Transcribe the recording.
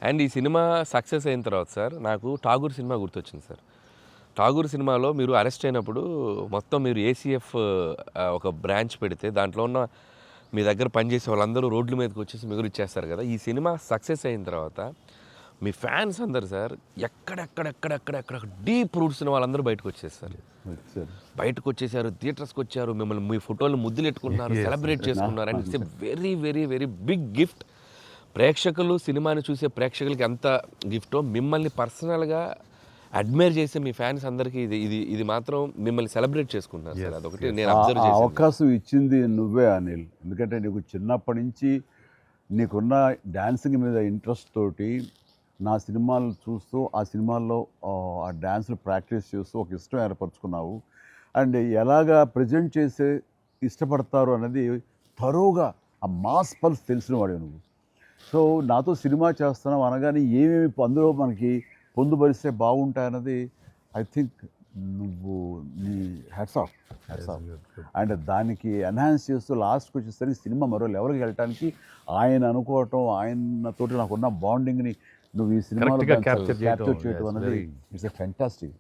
And ఈ cinema success అయిన తర్వాత సార్ నాకు 'ఠాగూర్' సినిమా గుర్తొచ్చింది సార్. 'ఠాగూర్' సినిమాలో మీరు అరెస్ట్ అయినప్పుడు మొత్తం మీరు ఏసీఎఫ్ ఒక బ్రాంచ్ పెడితే దాంట్లో ఉన్న మీ దగ్గర పనిచేసే వాళ్ళందరూ రోడ్ల మీదకి వచ్చేసి మిగురిచ్చేస్తారు కదా. ఈ సినిమా సక్సెస్ అయిన తర్వాత మీ ఫ్యాన్స్ అందరు సార్ ఎక్కడెక్కడెక్కడెక్కడెక్కడ డీప్ రూట్స్ ఉన్న వాళ్ళందరూ బయటకు వచ్చేస్తారు. బయటకు వచ్చేసారు, థియేటర్స్కి వచ్చారు, మిమ్మల్ని మీ ఫోటోలు ముద్దులు ఎట్టుకుంటున్నారు, సెలబ్రేట్ చేసుకున్నారు. And it's a very very very big gift. ప్రేక్షకులు సినిమాని చూసే ప్రేక్షకులకి ఎంత గిఫ్టో మిమ్మల్ని పర్సనల్గా అడ్మైర్ చేసే మీ ఫ్యాన్స్ అందరికీ ఇది ఇది ఇది మాత్రం మిమ్మల్ని సెలబ్రేట్ చేసుకుంటున్నారు సార్. అదొకటి నేను అబ్జర్వ్ చేశాను. అవకాశం ఇచ్చింది నువ్వే అనిల్. ఎందుకంటే నీకు చిన్నప్పటి నుంచి నీకున్న డ్యాన్సింగ్ మీద ఇంట్రెస్ట్ తోటి నా సినిమాలు చూస్తూ ఆ సినిమాల్లో ఆ డ్యాన్స్ని ప్రాక్టీస్ చేస్తూ ఒక ఇష్టం ఏర్పరచుకున్నావు. అండ్ ఎలాగా ప్రజెంట్ చేసే ఇష్టపడతారు అనేది తరోగా ఆ మాస్ పల్స్ తెలిసిన వాడే నువ్వు. సో నాతో సినిమా చేస్తున్నావు అనగానే ఏమేమి అందులో మనకి పొందుపరిస్తే బాగుంటాయన్నది ఐ థింక్ నువ్వు నీ హ్యాట్స్ ఆఫ్. అండ్ దానికి ఎన్హాన్స్ చేస్తూ లాస్ట్కి వచ్చేసరికి సినిమా మరో లెవెల్కి వెళ్ళటానికి ఆయన అనుకోవటం, ఆయనతోటి నాకున్న బాండింగ్ని నువ్వు ఈ సినిమాలో క్యాప్చర్ చేయడం అనేది ఇట్స్ ఎ ఫెంటాస్టిక్.